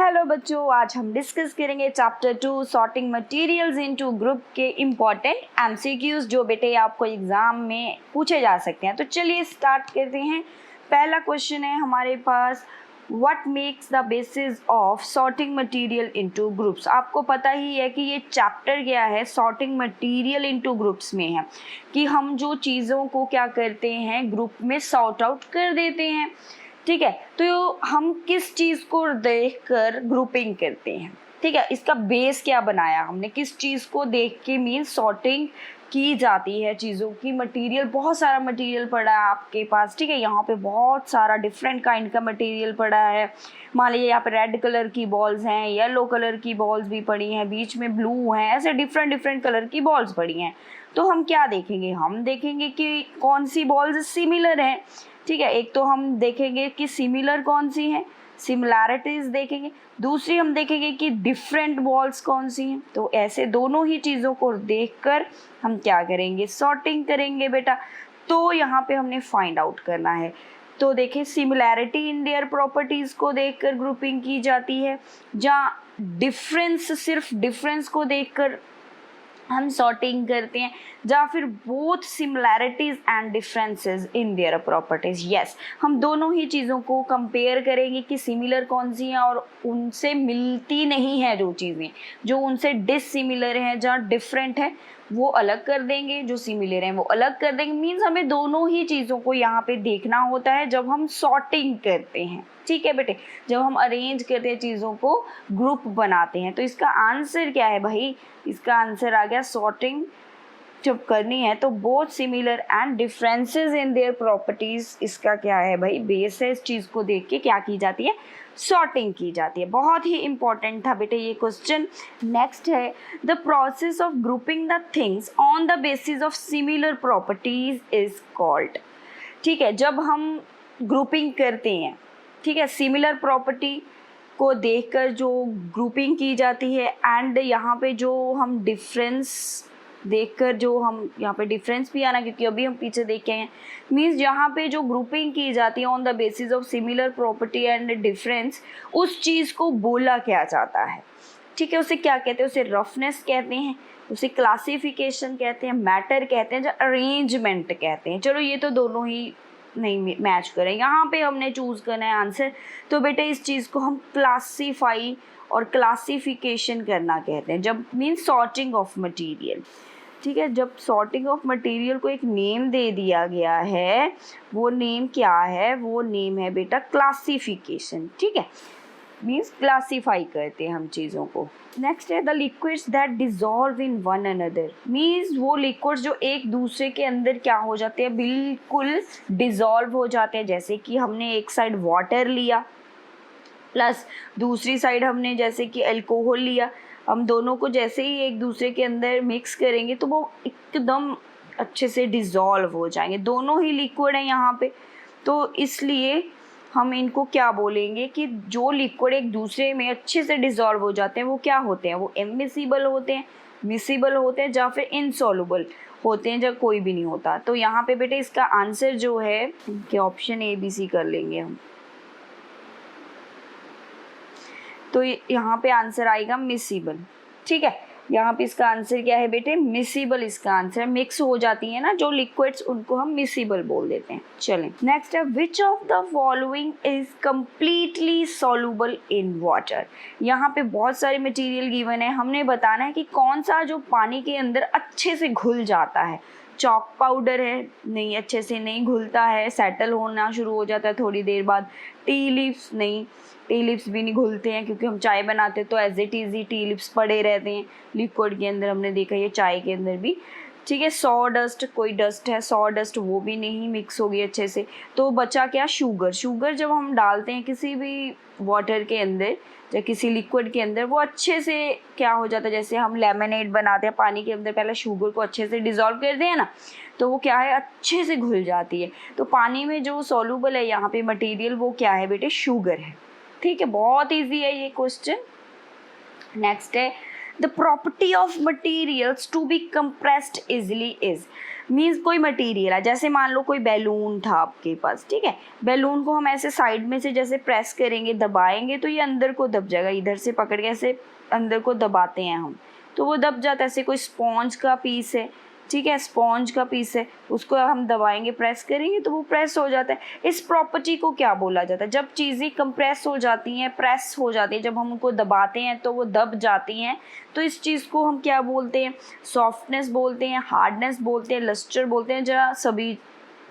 Hello बच्चों, आज हम डिस्कस करेंगे chapter 2 sorting materials into group के इम्पॉर्टेंट एमसीक्यूज जो बेटे आपको एग्जाम में पूछे जा सकते हैं। तो चलिए स्टार्ट करते हैं। पहला क्वेश्चन है हमारे पास, what makes the basis of sorting material into groups. आपको पता ही है कि ये चैप्टर क्या है, सॉर्टिंग मटेरियल इनटू ग्रुप्स में है कि हम जो चीज़ों को क्या करते हैं, ग्रुप में सॉर्ट आउट कर देते हैं। ठीक है, तो हम किस चीज़ को देखकर ग्रुपिंग करते हैं। ठीक है, इसका बेस क्या बनाया हमने, किस चीज़ को देख के मीन सॉर्टिंग की जाती है चीज़ों की। मटेरियल, बहुत सारा मटेरियल पड़ा है आपके पास। ठीक है, यहाँ पे बहुत सारा डिफरेंट काइंड का मटेरियल पड़ा है। मान लीजिए यहाँ पे रेड कलर की बॉल्स हैं, येलो कलर की बॉल्स भी पड़ी हैं, बीच में ब्लू हैं, ऐसे डिफरेंट डिफरेंट कलर की बॉल्स पड़ी हैं। तो हम क्या देखेंगे, हम देखेंगे कि कौन सी बॉल्स सिमिलर हैं। ठीक है, एक तो हम देखेंगे कि सिमिलर कौन सी हैं, सिमिलैरिटीज देखेंगे। दूसरी हम देखेंगे कि डिफरेंट बॉल्स कौन सी हैं। तो ऐसे दोनों ही चीज़ों को देखकर हम क्या करेंगे, सॉर्टिंग करेंगे बेटा। तो यहाँ पे हमने फाइंड आउट करना है। तो देखिए, सिमिलैरिटी इन देयर प्रॉपर्टीज़ को देखकर ग्रुपिंग की जाती है, जहाँ डिफरेंस, सिर्फ डिफरेंस को देखकर हम सॉर्टिंग करते हैं, या फिर both similarities and differences in their properties. Yes, हम दोनों ही चीज़ों को कंपेयर करेंगे कि सिमिलर कौन सी हैं और उनसे मिलती नहीं है जो चीज़ें, जो उनसे डिसिमिलर हैं, जहाँ डिफरेंट है वो अलग कर देंगे, जो सिमिलर हैं वो अलग कर देंगे। मीन्स हमें दोनों ही चीज़ों को यहाँ पे देखना होता है जब हम सॉर्टिंग करते हैं। ठीक है बेटे, जब हम अरेंज करते हैं चीज़ों को, ग्रुप बनाते हैं। तो इसका आंसर क्या है भाई, इसका आंसर आ गया सॉर्टिंग जब करनी है तो both similar and differences in their properties, इसका क्या है भाई, बेस है। इस चीज़ को देख के क्या की जाती है, सॉर्टिंग की जाती है। बहुत ही इंपॉर्टेंट था बेटे ये क्वेश्चन। नेक्स्ट है, the process of grouping the things on the basis of similar properties is called. ठीक है, जब हम ग्रुपिंग करते हैं, ठीक है, सिमिलर प्रॉपर्टी को देखकर जो ग्रुपिंग की जाती है, एंड यहाँ पे जो हम डिफरेंस देखकर, जो हम यहाँ पे डिफरेंस भी आना, क्योंकि अभी हम पीछे देख के हैं। मीन्स यहाँ पे जो ग्रुपिंग की जाती है on the basis of similar property and difference, उस चीज़ को बोला क्या जाता है। ठीक है, उसे क्या कहते हैं, उसे रफनेस कहते हैं, उसे क्लासिफिकेशन कहते हैं, मैटर कहते हैं, या अरेंजमेंट कहते हैं। चलो ये तो दोनों ही नहीं मैच करें, यहाँ पे हमने चूज़ करना है आंसर। तो बेटे इस चीज़ को हम क्लासीफाई और क्लासिफिकेशन करना कहते हैं, जब मीन्स सॉर्टिंग ऑफ मटेरियल। ठीक है, जब सॉर्टिंग ऑफ मटेरियल को एक नेम दे दिया गया है, वो नेम क्या है, वो नेम है बेटा क्लासिफिकेशन। ठीक है, मीन्स क्लासीफाई करते हैं हम चीज़ों को। नेक्स्ट है, the liquids that dissolve in one another. Means वो लिक्विड्स जो एक दूसरे के अंदर क्या हो जाते हैं, बिल्कुल डिजॉल्व हो जाते हैं। जैसे कि हमने एक साइड वाटर लिया, प्लस दूसरी साइड हमने जैसे कि अल्कोहल लिया। हम दोनों को जैसे ही एक दूसरे के अंदर मिक्स करेंगे तो वो एकदम अच्छे से डिज़ोल्व हो जाएंगे। दोनों ही लिक्विड हैं यहाँ पे, तो इसलिए हम इनको क्या बोलेंगे कि जो लिक्विड एक दूसरे में अच्छे से डिज़ोल्व हो जाते हैं वो क्या होते हैं, वो इमिसिबल होते हैं, मिसिबल होते हैं, या फिर इनसॉल्युबल होते हैं, जब कोई भी नहीं होता। तो यहाँ पे बेटे इसका आंसर जो है कि ऑप्शन ए बी सी कर लेंगे हम। तो यहाँ पे आंसर आएगा मिसिबल। ठीक है, यहाँ पे इसका आंसर क्या है बेटे, मिसिबल इसका आंसर। मिक्स हो जाती है ना जो लिक्विड्स, उनको हम मिसिबल बोल देते हैं। चलें, नेक्स्ट है, which of the following is completely soluble in water. यहाँ पे बहुत सारे मटेरियल गिवन है, हमने बताना है कि कौन सा जो पानी के अंदर अच्छे से घुल जाता है। चॉक पाउडर है, नहीं अच्छे से नहीं घुलता है, सेटल होना शुरू हो जाता है थोड़ी देर बाद। टी लीव्स, नहीं टी लिप्स भी नहीं घुलते हैं, क्योंकि हम चाय बनाते तो एज इट इज़ ही टी लिप्स पड़े रहते हैं लिक्विड के अंदर, हमने देखा ये चाय के अंदर भी। ठीक है, सॉ डस्ट, कोई डस्ट है सॉ डस्ट, वो भी नहीं मिक्स होगी अच्छे से। तो बचा क्या, शुगर। शुगर जब हम डालते हैं किसी भी वाटर के अंदर या किसी लिक्विड के अंदर, वो अच्छे से क्या हो जाता है, जैसे हम लेमनेड बनाते हैं पानी के अंदर, पहले शुगर को अच्छे से डिज़ोल्व करते हैं ना, तो वो क्या है, अच्छे से घुल जाती है। तो पानी में जो सॉल्युबल है यहाँ पे मटेरियल, वो क्या है बेटे, शुगर है। ठीक है, बहुत इजी है ये क्वेश्चन। नेक्स्ट है, the property of materials to be compressed easily is, means कोई मटेरियल है, जैसे मान लो कोई बैलून था आपके पास, ठीक है, बैलून को हम ऐसे साइड में से जैसे प्रेस करेंगे, दबाएंगे तो ये अंदर को दब जाएगा, इधर से पकड़ के ऐसे अंदर को दबाते हैं हम तो वो दब जाता है। ऐसे कोई स्पॉन्ज का पीस है, ठीक है, स्पॉन्ज का पीस है, उसको हम दबाएंगे, प्रेस करेंगे तो वो प्रेस हो जाता है। इस प्रॉपर्टी को क्या बोला जाता है? जब चीज़ें कंप्रेस हो जाती हैं, प्रेस हो जाती है, जब हम उनको दबाते हैं तो वो दब जाती हैं, तो इस चीज़ को हम क्या बोलते हैं? सॉफ्टनेस बोलते हैं, हार्डनेस बोलते हैं, लस्टर बोलते हैं, जरा सभी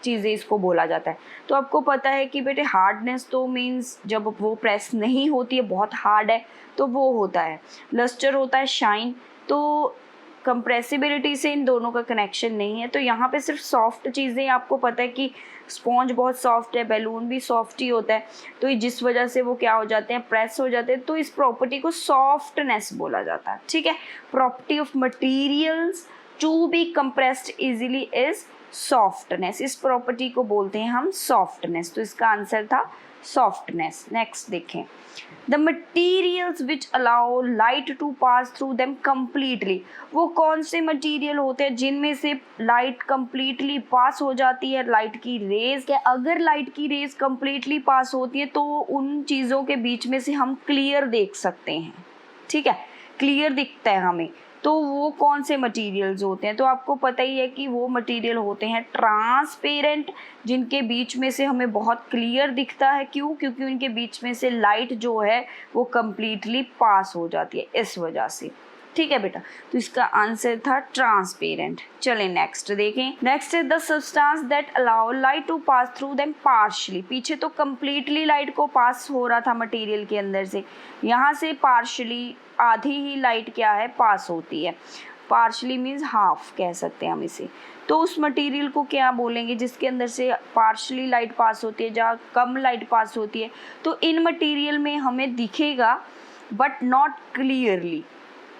चीज़ें इसको बोला जाता है। तो आपको पता है कि बेटे हार्डनेस तो मीन्स जब वो प्रेस नहीं होती है, बहुत हार्ड है, तो वो होता है। लस्टर होता है शाइन। तो कंप्रेसिबिलिटी से इन दोनों का कनेक्शन नहीं है। तो यहाँ पे सिर्फ सॉफ्ट चीज़ें, आपको पता है कि स्पॉन्ज बहुत सॉफ्ट है, बैलून भी सॉफ्ट ही होता है, तो जिस वजह से वो क्या हो जाते हैं? प्रेस हो जाते हैं। तो इस प्रॉपर्टी को सॉफ्टनेस बोला जाता है, ठीक है। Property of materials to be compressed easily is softness. इस प्रॉपर्टी को बोलते हैं हम सॉफ्टनेस। तो इसका आंसर था सॉफ्टनेस। नेक्स्ट देखें, the materials which allow light to pass through them completely. वो कौन से मटीरियल होते हैं जिनमें से लाइट कम्प्लीटली पास हो जाती है? लाइट की रेज के, अगर लाइट की रेज कम्प्लीटली पास होती है तो उन चीज़ों के बीच में से हम क्लियर देख सकते हैं, ठीक है, क्लियर दिखता है हमें। तो वो कौन से मटेरियल्स होते हैं? तो आपको पता ही है कि वो मटेरियल होते हैं ट्रांसपेरेंट, जिनके बीच में से हमें बहुत क्लियर दिखता है। क्यों? क्योंकि उनके बीच में से लाइट जो है वो कम्प्लीटली पास हो जाती है, इस वजह से, ठीक है बेटा। तो इसका आंसर था ट्रांसपेरेंट। चलें नेक्स्ट देखें। Next is the substance that allow light to pass through them partially. पीछे तो कम्प्लीटली लाइट को पास हो रहा था मटेरियल के अंदर से, यहाँ से पार्शली, आधी ही लाइट क्या है? पास होती है। पार्शली मीन्स हाफ कह सकते हैं हम इसे। तो उस मटेरियल को क्या बोलेंगे जिसके अंदर से पार्शली लाइट पास होती है, जहाँ कम लाइट पास होती है? तो इन मटेरियल में हमें दिखेगा बट नॉट क्लियरली,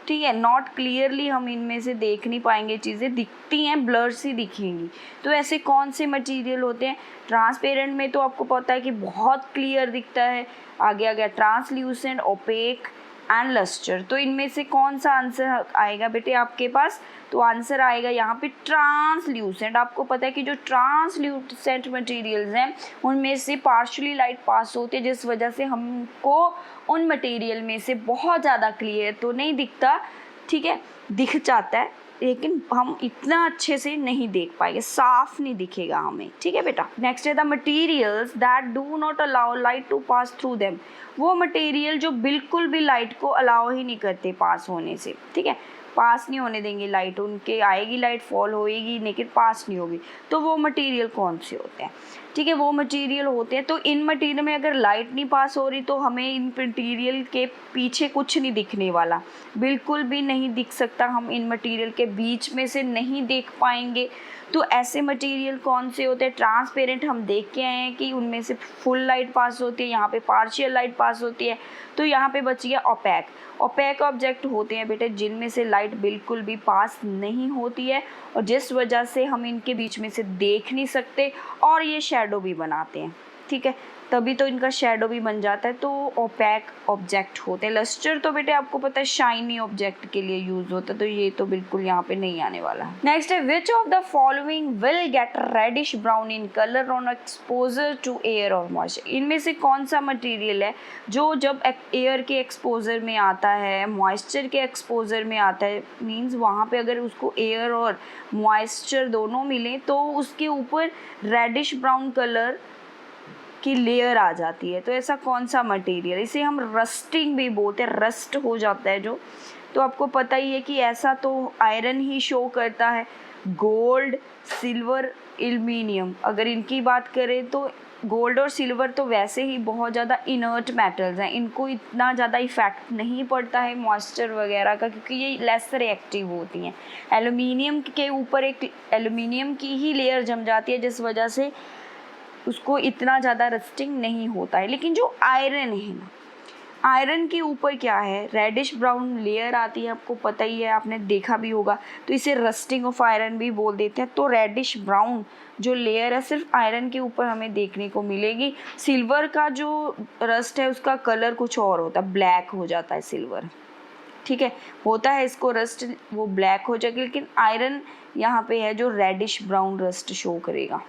ठीक है, नॉट क्लियरली हम इनमें से देख नहीं पाएंगे, चीज़ें दिखती हैं, ब्लर सी दिखेंगी। तो ऐसे कौन से मटेरियल होते हैं? ट्रांसपेरेंट में तो आपको पता है कि बहुत क्लियर दिखता है। आगे आ गया ट्रांसल्यूसेंट, ओपेक एंड लस्टर। तो इनमें से कौन सा आंसर आएगा बेटे आपके पास? तो आंसर आएगा यहाँ पे ट्रांसल्यूसेंट। आपको पता है कि जो ट्रांसल्यूसेंट मटेरियल्स हैं उनमें से पार्शियली लाइट पास होती है, जिस वजह से हमको उन मटेरियल में से बहुत ज़्यादा क्लियर तो नहीं दिखता, ठीक है, दिख जाता है, लेकिन हम इतना अच्छे से नहीं देख पाएंगे, साफ नहीं दिखेगा हमें, ठीक है बेटा। नेक्स्ट है the materials that do not allow light to pass through them. वो मटेरियल जो बिल्कुल भी लाइट को अलाउ ही नहीं करते पास होने से, ठीक है, पास नहीं होने देंगे लाइट, उनके आएगी लाइट, फॉल होएगी, लेकिन पास नहीं होगी। तो वो मटेरियल कौन से होते हैं? ठीक है, वो मटेरियल होते हैं। तो इन मटेरियल में अगर लाइट नहीं पास हो रही तो हमें इन मटेरियल के पीछे कुछ नहीं दिखने वाला, बिल्कुल भी नहीं दिख सकता, हम इन मटेरियल के बीच में से नहीं देख पाएंगे। तो ऐसे मटेरियल कौन से होते हैं? ट्रांसपेरेंट हम देख के आए हैं कि उनमें से फुल लाइट पास होती है, यहाँ पे पार्शियल लाइट पास होती है। तो यहाँ पे बच गया ओपेक। ओपेक ऑब्जेक्ट होते हैं बेटे जिनमें से लाइट बिल्कुल भी पास नहीं होती है और जिस वजह से हम इनके बीच में से देख नहीं सकते और ये शैडो भी बनाते हैं, ठीक है, तभी तो इनका शैडो भी बन जाता है। तो ओपेक ऑब्जेक्ट होते हैं। लस्टर तो बेटे आपको पता है शाइनी ऑब्जेक्ट के लिए यूज होता है, तो ये तो बिल्कुल यहाँ पे नहीं आने वाला है। नेक्स्ट है which of the following will get reddish brown in colour on exposure to air और मॉइस्चर। इनमें से कौन सा मटेरियल है जो जब एयर के एक्सपोजर में आता है, मॉइस्चर के एक्सपोजर में आता है, मीन्स वहाँ पे अगर उसको एयर और मॉइस्चर दोनों मिले तो उसके ऊपर रेडिश ब्राउन कलर की लेयर आ जाती है। तो ऐसा कौन सा मटेरियल? इसे हम रस्टिंग भी बोलते हैं, रस्ट हो जाता है जो। तो आपको पता ही है कि ऐसा तो आयरन ही शो करता है, गोल्ड, सिल्वर, एल्युमिनियम। अगर इनकी बात करें तो गोल्ड और सिल्वर तो वैसे ही बहुत ज़्यादा इनर्ट मेटल्स हैं, इनको इतना ज़्यादा इफेक्ट नहीं पड़ता है मॉइस्चर वगैरह का, क्योंकि ये लेस रिएक्टिव होती हैं। एल्युमिनियम के ऊपर एक एल्युमिनियम की ही लेयर जम जाती है, जिस वजह से उसको इतना ज़्यादा रस्टिंग नहीं होता है। लेकिन जो आयरन है ना, आयरन के ऊपर क्या है, रेडिश ब्राउन लेयर आती है, आपको पता ही है, आपने देखा भी होगा, तो इसे रस्टिंग ऑफ आयरन भी बोल देते हैं। तो रेडिश ब्राउन जो लेयर है सिर्फ आयरन के ऊपर हमें देखने को मिलेगी। सिल्वर का जो रस्ट है उसका कलर कुछ और होता है, ब्लैक हो जाता है सिल्वर, ठीक है, होता है इसको रस्ट, वो ब्लैक हो जाएगा, लेकिन आयरन यहाँ पे है जो रेडिश ब्राउन रस्ट शो करेगा।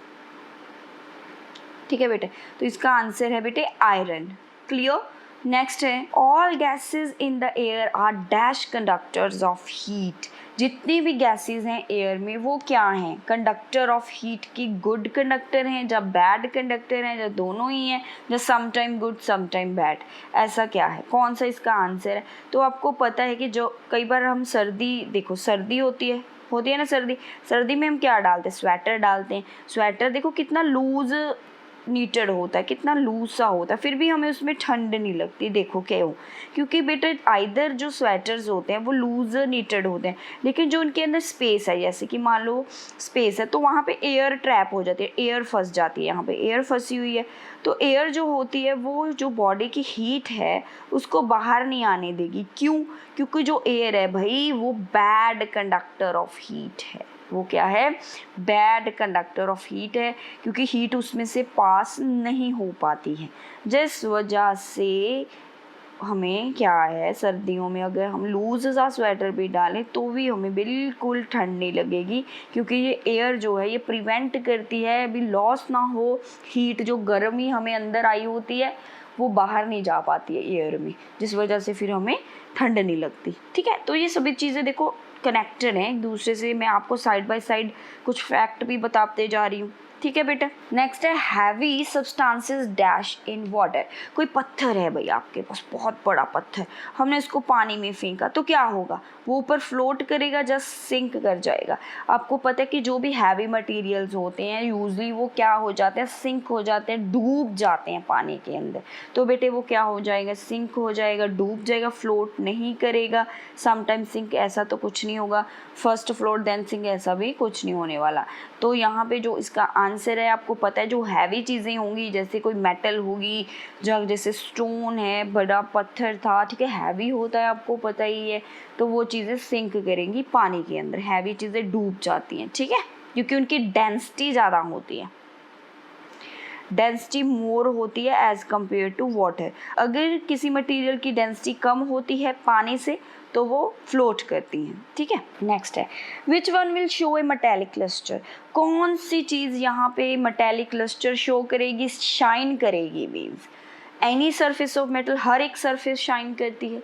ठीक है बेटे, तो इसका आंसर है बेटे आयरन। क्लियर। नेक्स्ट है all gases in the air are dash conductors of heat. जितनी भी गैसेस हैं एयर में वो क्या हैं, कंडक्टर ऑफ हीट की गुड कंडक्टर हैं या बैड कंडक्टर हैं या दोनों ही हैं या some time good some time bad, ऐसा क्या है, कौन सा इसका आंसर है। तो आपको पता है कि जो कई बार हम सर्दी, देखो सर्दी होती है ना, सर्दी में हम क्या डालते हैं, स्वेटर डालते हैं। स्वेटर देखो कितना लूज नीटेड होता है, कितना लूज सा होता है, फिर भी हमें उसमें ठंड नहीं लगती। देखो क्यों, क्योंकि बेटा आइदर जो स्वेटर्स होते हैं वो लूज नीटेड होते हैं, लेकिन जो उनके अंदर स्पेस है, जैसे कि मान लो स्पेस है तो वहाँ पे एयर ट्रैप हो जाती है, एयर फंस जाती है, यहाँ पे एयर फंसी हुई है। तो एयर जो होती है वो जो बॉडी की हीट है उसको बाहर नहीं आने देगी। क्यों, क्योंकि जो एयर है भाई वो बैड कंडक्टर ऑफ हीट है। वो क्या है, बैड कंडक्टर ऑफ हीट है, क्योंकि हीट उसमें से पास नहीं हो पाती है। जिस वजह से हमें क्या है, सर्दियों में अगर हम लूज सा स्वेटर भी डालें तो भी हमें बिल्कुल ठंड नहीं लगेगी, क्योंकि ये एयर जो है ये प्रिवेंट करती है अभी लॉस ना हो, हीट जो गर्मी हमें अंदर आई होती है वो बाहर नहीं जा पाती है एयर में, जिस वजह से फिर हमें ठंड नहीं लगती। ठीक है, तो ये सभी चीज़ें देखो कनेक्टेड हैं एक दूसरे से। मैं आपको साइड बाय साइड कुछ फैक्ट भी बताते जा रही हूँ। ठीक है बेटा। नेक्स्ट है heavy substances dash in water. कोई पत्थर है भाई आपके पास, बहुत बड़ा पत्थर, हमने इसको पानी में फेंका तो क्या होगा, वो ऊपर फ्लोट करेगा, जस्ट सिंक कर जाएगा। आपको पता है कि जो भी हैवी मटेरियल्स होते हैं यूजली वो क्या हो जाते हैं, सिंक हो जाते हैं, डूब जाते हैं पानी के अंदर। तो बेटे वो क्या हो जाएगा, सिंक हो जाएगा, डूब जाएगा, फ्लोट नहीं करेगा। समटाइम सिंक ऐसा तो कुछ नहीं होगा, फर्स्ट फ्लोट देन सिंक ऐसा भी कुछ नहीं होने वाला। तो यहाँ पे जो इसका आंसर है, आपको पता है जो हैवी चीज़ें होंगी, जैसे कोई मेटल होगी, जग जैसे स्टोन है, बड़ा पत्थर था, ठीक है, हैवी होता है आपको पता ही है, तो वो चीज़ें सिंक करेंगी पानी के अंदर, हैवी चीज़ें डूब जाती हैं। ठीक है, क्योंकि उनकी डेंसिटी ज़्यादा होती है, डेंसिटी मोर होती है एज कम्पेयर टू वाटर। अगर किसी मटेरियल की डेंसिटी कम होती है पानी से तो वो फ्लोट करती हैं। ठीक है, नेक्स्ट है which one will show a metallic lustre. कौन सी चीज़ यहाँ पे मेटेलिक लस्टर शो करेगी, शाइन करेगी, means any surface of metal, हर एक सरफेस शाइन करती है।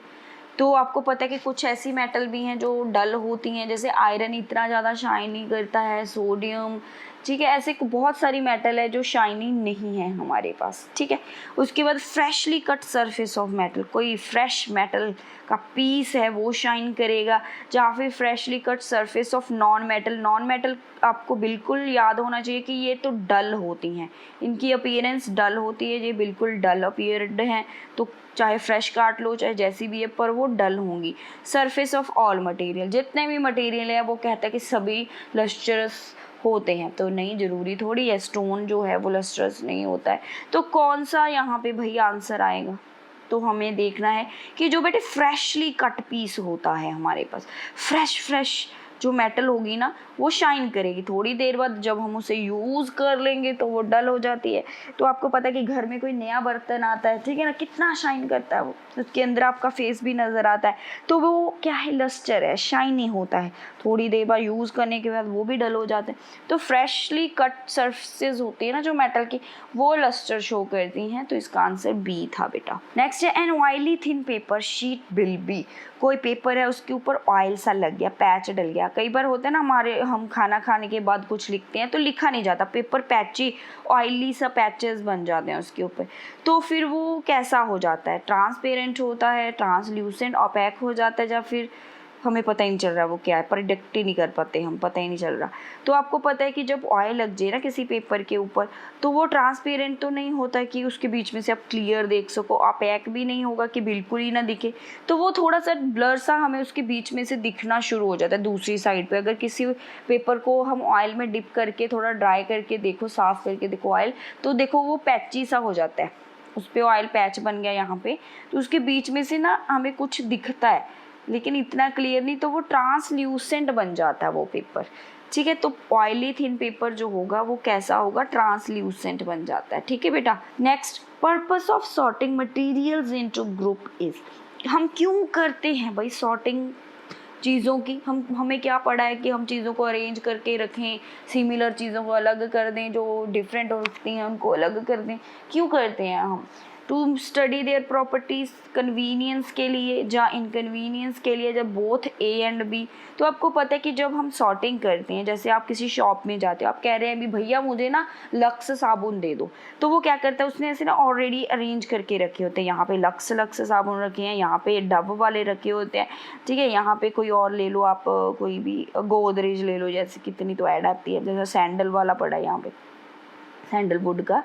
तो आपको पता है कि कुछ ऐसी मेटल भी हैं जो डल होती हैं, जैसे आयरन इतना ज़्यादा शाइन नहीं करता है, सोडियम, ठीक है, ऐसे बहुत सारी मेटल है जो शाइनिंग नहीं है हमारे पास। ठीक है, उसके बाद freshly cut surface of metal, कोई फ्रेश मेटल का पीस है वो शाइन करेगा, या फिर freshly cut surface of non metal. Non metal आपको बिल्कुल याद होना चाहिए कि ये तो डल होती हैं, इनकी अपीयरेंस डल होती है, ये बिल्कुल डल अपीयर्ड हैं, तो चाहे फ्रेश काट लो चाहे जैसी भी है पर वो डल होंगी। सरफेस ऑफ ऑल मटेरियल, जितने भी मटेरियल है वो कहता है कि सभी लस्टरस होते हैं, तो नहीं, ज़रूरी थोड़ी है, स्टोन जो है वो लस्टरस नहीं होता है। तो कौन सा यहाँ पे भाई आंसर आएगा, तो हमें देखना है कि जो बेटे फ्रेशली कट पीस होता है हमारे पास, फ्रेश जो मेटल होगी ना वो शाइन करेगी, थोड़ी देर बाद जब हम उसे यूज़ कर लेंगे तो वो डल हो जाती है। तो आपको पता है कि घर में कोई नया बर्तन आता है, ठीक है ना, कितना शाइन करता है वो, उसके अंदर आपका फेस भी नज़र आता है, तो वो क्या है, लस्टर है, शाइनी होता है, थोड़ी देर बाद यूज़ करने के बाद वो भी डल हो जाते हैं। तो फ्रेशली कट सर्फेसेस होती है ना जो मेटल की, वो लस्टर शो करती हैं, तो इसका आंसर बी था बेटा। नेक्स्ट है an oily thin paper sheet will be. कोई पेपर है उसके ऊपर ऑयल सा लग गया, पैच डल गया। कई बार होता है ना, हम खाना खाने के बाद कुछ लिखते हैं तो लिखा नहीं जाता, पेपर पैची, ऑयली सा पैचेस बन जाते हैं उसके ऊपर, तो फिर वो कैसा हो जाता है, ट्रांसपेरेंट होता है, ट्रांसल्यूसेंट, ओपेक हो जाता है, या फिर हमें पता ही नहीं चल रहा वो क्या है, प्रेडिक्ट ही नहीं कर पाते हम, पता ही नहीं चल रहा। तो आपको पता है कि जब ऑयल लग जाए ना किसी पेपर के ऊपर तो वो ट्रांसपेरेंट तो नहीं होता कि उसके बीच में से आप क्लियर देख सको, ओपेक भी नहीं होगा कि बिल्कुल ही ना दिखे, तो वो थोड़ा सा ब्लर सा हमें उसके बीच में से दिखना शुरू हो जाता है। दूसरी साइड पे अगर किसी पेपर को हम ऑयल में डिप करके थोड़ा ड्राई करके देखो, साफ करके देखो ऑयल, तो देखो वो पैची सा हो जाता है, उस पर ऑयल पैच बन गया यहाँ पे, तो उसके बीच में से ना हमें कुछ दिखता है लेकिन इतना क्लियर नहीं, तो वो ट्रांसल्यूसेंट बन जाता है वो पेपर। ठीक है, तो ऑयली थिन पेपर जो होगा वो कैसा होगा, ट्रांसल्यूसेंट बन जाता है। ठीक है बेटा। Next, purpose of sorting materials into group is. हम क्यों करते हैं भाई सॉर्टिंग चीज़ों की? हमें क्या पड़ा है कि हम चीज़ों को अरेंज करके रखें, सिमिलर चीज़ों को अलग कर दें, जो डिफरेंट होती हैं उनको अलग कर दें? क्यों करते हैं हम? To study their properties, convenience के लिए या इनकन्वीनियंस के लिए, जब बोथ ए एंड बी। तो आपको पता है कि जब हम सॉर्टिंग करते हैं, जैसे आप किसी शॉप में जाते हो, आप कह रहे हैं अभी भैया मुझे ना लक्स साबुन दे दो, तो वो क्या करता है, उसने ऐसे ना ऑलरेडी अरेंज करके रखे होते हैं, यहाँ पे लक्स लक्स साबुन रखे हैं, यहाँ पे डब वाले रखे होते हैं, ठीक है, यहाँ पे कोई और ले लो आप, कोई भी गोदरेज ले लो, जैसे कितनी तो ऐड आती है, जैसे सैंडल वाला पड़ा है यहाँ पे, सैंडलवुड का,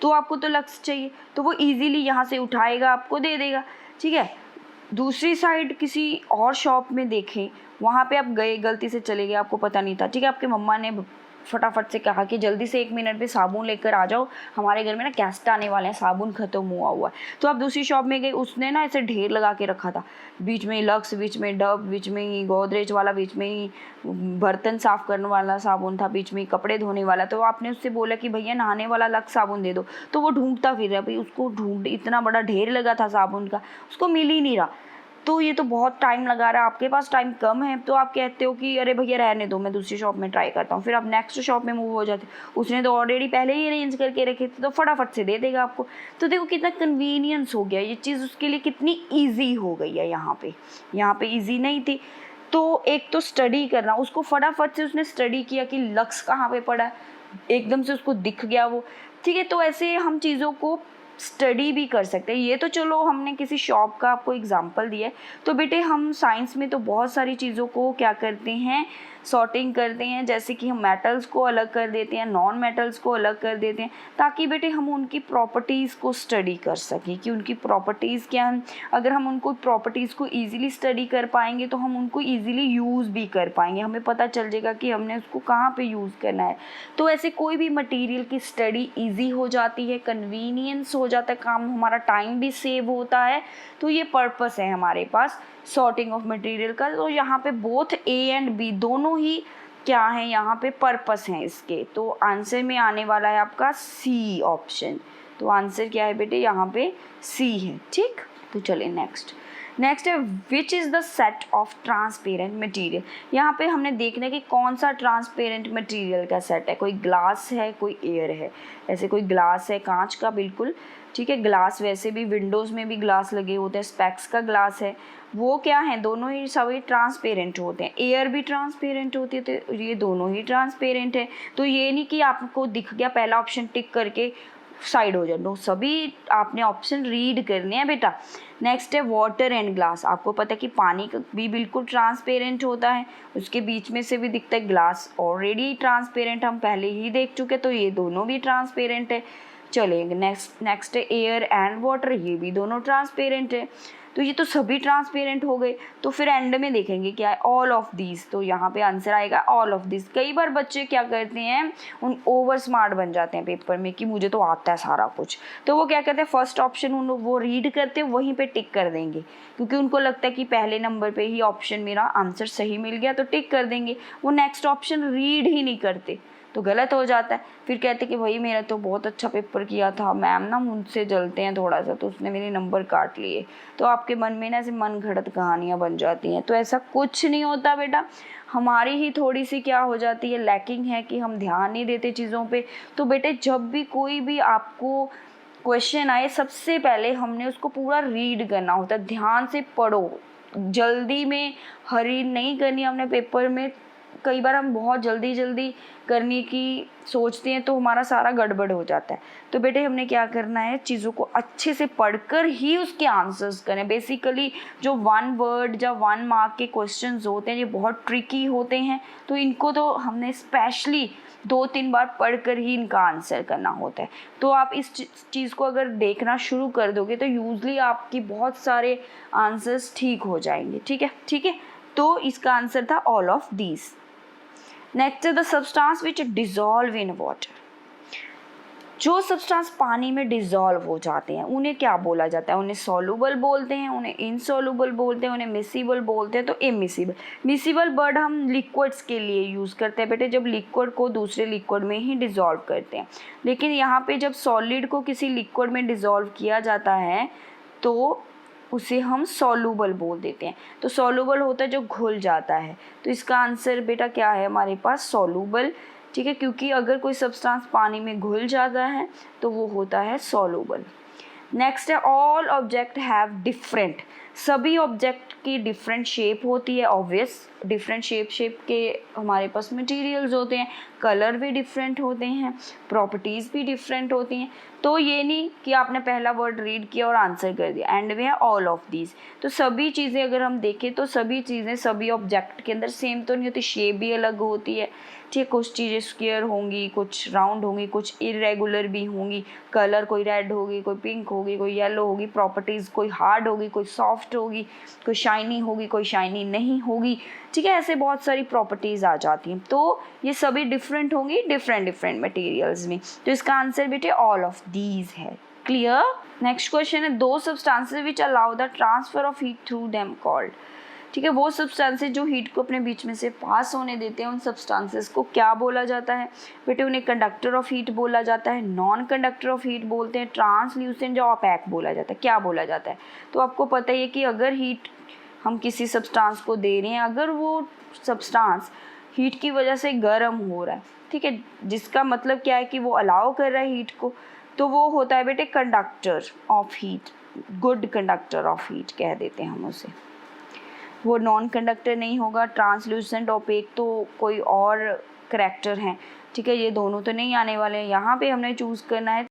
तो आपको तो लक्स चाहिए, तो वो इजीली यहाँ से उठाएगा, आपको दे देगा, ठीक है। दूसरी साइड किसी और शॉप में देखें, वहाँ पे आप गए, गलती से चले गए, आपको पता नहीं था, ठीक है, आपके मम्मा ने फटाफट से कहा कि जल्दी से 1 मिनट में साबुन लेकर आ जाओ, हमारे घर में ना गेस्ट आने वाले हैं, साबुन खत्म हुआ है। तो आप दूसरी शॉप में गए, उसने ना ऐसे ढेर लगा के रखा था, बीच में लक्स, बीच में डब, बीच में ही गोदरेज वाला, बीच में ही बर्तन साफ करने वाला साबुन था, बीच में कपड़े धोने वाला। तो आपने उससे बोला कि भैया नहाने वाला लक्स साबुन दे दो, तो वो ढूंढता फिर रहा, भाई उसको ढूंढ, इतना बड़ा ढेर लगा था साबुन का, उसको मिल ही नहीं रहा, तो ये तो बहुत टाइम लगा रहा है, आपके पास टाइम कम है, तो आप कहते हो कि अरे भैया रहने दो, मैं दूसरी शॉप में ट्राई करता हूँ। फिर आप नेक्स्ट शॉप में मूव हो जाते, उसने तो ऑलरेडी पहले ही अरेंज करके रखे थे, तो फटाफट से दे देगा आपको। तो देखो कितना कन्वीनियंस हो गया, ये चीज़ उसके लिए कितनी ईजी हो गई है। यहाँ पे ईजी नहीं थी, तो एक तो स्टडी करना, उसको फटाफट से उसने स्टडी किया कि लक्स कहाँ पे पड़ा है, एकदम से उसको दिख गया वो, ठीक है। तो ऐसे हम चीज़ों को स्टडी भी कर सकते हैं। ये तो चलो हमने किसी शॉप का आपको एग्जांपल दिया है, तो बेटे हम साइंस में तो बहुत सारी चीज़ों को क्या करते हैं, सॉर्टिंग करते हैं, जैसे कि हम मेटल्स को अलग कर देते हैं, नॉन मेटल्स को अलग कर देते हैं, ताकि बेटे हम उनकी प्रॉपर्टीज़ को स्टडी कर सकें कि उनकी प्रॉपर्टीज़ क्या हैं। अगर हम उनको प्रॉपर्टीज़ को ईजिली स्टडी कर पाएंगे तो हम उनको ईजिली यूज़ भी कर पाएंगे, हमें पता चल जाएगा कि हमने उसको कहाँ पे यूज़ करना है। तो ऐसे कोई भी मटेरियल की स्टडी ईजी हो जाती है, कन्वीनियंस हो जाता है काम, हमारा टाइम भी सेव होता है। तो ये पर्पस है हमारे पास सॉर्टिंग ऑफ मटेरियल का। तो यहाँ पे बोथ ए एंड बी दोनों ही क्या है, यहाँ पे पर्पस हैं इसके। तो आंसर में आने वाला है आपका सी ऑप्शन। तो आंसर क्या है बेटे, यहाँ पे सी है, ठीक। तो चलिए नेक्स्ट है which is the set of transparent material. यहाँ पे हमने देखना है कि कौन सा ट्रांसपेरेंट मटेरियल का सेट है, कोई ग्लास है, कोई एयर है। ऐसे कोई ग्लास है कांच का, बिल्कुल ठीक है, ग्लास वैसे भी विंडोज़ में भी ग्लास लगे होते हैं, स्पेक्स का ग्लास है, वो क्या है, दोनों ही सभी ट्रांसपेरेंट होते हैं। एयर भी ट्रांसपेरेंट होती है, तो ये दोनों ही ट्रांसपेरेंट है। तो ये नहीं कि आपको दिख गया पहला ऑप्शन टिक करके साइड हो जाए, सभी आपने ऑप्शन रीड करने हैं बेटा। नेक्स्ट है वाटर एंड ग्लास। आपको पता है कि पानी भी बिल्कुल ट्रांसपेरेंट होता है, उसके बीच में से भी दिखता है, ग्लास ऑलरेडी ट्रांसपेरेंट हम पहले ही देख चुके, तो ये दोनों भी ट्रांसपेरेंट है। चलेंगे नेक्स्ट है एयर एंड वाटर, ये भी दोनों ट्रांसपेरेंट है। तो ये तो सभी ट्रांसपेरेंट हो गए। तो फिर एंड में देखेंगे क्या है, ऑल ऑफ दीज। तो यहाँ पे आंसर आएगा ऑल ऑफ दीज। कई बार बच्चे क्या करते हैं, उन ओवर स्मार्ट बन जाते हैं पेपर में कि मुझे तो आता है सारा कुछ, तो वो क्या करते हैं, फर्स्ट ऑप्शन वो रीड करते हैं, वहीं पे टिक कर देंगे, क्योंकि उनको लगता है कि पहले नंबर पे ही ऑप्शन मेरा आंसर सही मिल गया, तो टिक कर देंगे। वो नेक्स्ट ऑप्शन रीड ही नहीं करते, तो गलत हो जाता है। फिर कहते कि भाई मेरा तो बहुत अच्छा पेपर किया था, मैम ना मुझसे जलते हैं थोड़ा सा, तो उसने मेरे नंबर काट लिए। तो आपके मन में ना ऐसे मन घड़त कहानियाँ बन जाती हैं। तो ऐसा कुछ नहीं होता बेटा, हमारी ही थोड़ी सी क्या हो जाती है, लैकिंग है कि हम ध्यान नहीं देते चीज़ों पे। तो बेटे जब भी कोई भी आपको क्वेश्चन आए, सबसे पहले हमने उसको पूरा रीड करना होता है, ध्यान से पढ़ो, जल्दी में हरी नहीं करनी हमने पेपर में। कई बार हम बहुत जल्दी करने की सोचते हैं, तो हमारा सारा गड़बड़ हो जाता है। तो बेटे हमने क्या करना है, चीज़ों को अच्छे से पढ़कर ही उसके आंसर्स करें। बेसिकली जो 1 वर्ड या 1 मार्क के क्वेश्चंस होते हैं, ये बहुत ट्रिकी होते हैं, तो इनको तो हमने स्पेशली 2-3 बार पढ़कर ही इनका आंसर करना होता है। तो आप इस चीज़ को अगर देखना शुरू कर दोगे, तो यूजली आपकी बहुत सारे आंसर्स ठीक हो जाएंगे। ठीक है। तो इसका आंसर था ऑल ऑफ दीज। नेक्स्ट है the substance which dissolve in water. जो सब्सटेंस पानी में डिजॉल्व हो जाते हैं उन्हें क्या बोला जाता है, उन्हें सॉल्युबल बोलते हैं, उन्हें इनसॉल्युबल बोलते हैं, उन्हें मिसिबल बोलते हैं, तो इमिसिबल। मिसिबल वर्ड हम लिक्विड्स के लिए यूज़ करते हैं बेटे, जब लिक्विड को दूसरे लिक्विड में ही डिजॉल्व करते हैं। लेकिन यहाँ पे जब सॉलिड को किसी लिक्विड में डिजॉल्व किया जाता है, तो उसे हम सॉल्यूबल बोल देते हैं। तो सॉल्यूबल होता है जो घुल जाता है, तो इसका आंसर बेटा क्या है हमारे पास सॉल्यूबल, ठीक है, क्योंकि अगर कोई सब्सटेंस पानी में घुल जाता है तो वो होता है सॉल्यूबल। नेक्स्ट है ऑल ऑब्जेक्ट हैव डिफरेंट, सभी ऑब्जेक्ट की डिफरेंट शेप होती है, ऑब्वियस डिफरेंट शेप के हमारे पास मटेरियल्स होते हैं, कलर भी डिफरेंट होते हैं, प्रॉपर्टीज़ भी डिफरेंट होती हैं। तो ये नहीं कि आपने पहला वर्ड रीड किया और आंसर कर दिया, एंड में है ऑल ऑफ दीज। तो सभी चीज़ें अगर हम देखें तो सभी चीज़ें सभी ऑब्जेक्ट के अंदर सेम तो नहीं होती, शेप भी अलग होती है, ठीक है, कुछ चीज़ें स्क्वायर होंगी, कुछ राउंड होंगी, कुछ इरेगुलर भी होंगी, कलर कोई रेड होगी, कोई पिंक होगी, कोई येलो होगी, प्रॉपर्टीज़ कोई हार्ड होगी, कोई सॉफ्ट होगी, कोई शाइनी होगी, कोई शाइनी नहीं होगी, ठीक है, ऐसे बहुत सारी प्रॉपर्टीज़ आ जाती हैं। तो ये सभी डिफरेंट होंगी डिफरेंट मटेरियल्स में, तो इसका आंसर बेटे ऑल ऑफ दीज है। क्लियर। नेक्स्ट क्वेश्चन है दो substances which allow the transfer of heat through them called, ठीक है, वो सब्सटेंसेस जो हीट को अपने बीच में से पास होने देते हैं उन सब्सटेंसेस को क्या बोला जाता है बेटे, उन्हें कंडक्टर ऑफ हीट बोला जाता है, नॉन कंडक्टर ऑफ हीट बोलते हैं, ट्रांसल्यूसेंट या ओपैक बोला जाता है, क्या बोला जाता है। तो आपको पता ही है कि अगर हीट हम किसी सब्सटेंस को दे रहे हैं, अगर वो सब्सटेंस हीट की वजह से गर्म हो रहा है, ठीक है, जिसका मतलब क्या है कि वो अलाउ कर रहा है हीट को, तो वो होता है बेटे conductor of heat, good conductor of heat कह देते हैं हम उसे, वो नॉन कंडक्टर नहीं होगा। ट्रांसल्यूसेंट ओपेक तो कोई और करैक्टर हैं, ठीक है, ये दोनों तो नहीं आने वाले हैं, यहाँ पे हमने चूज़ करना है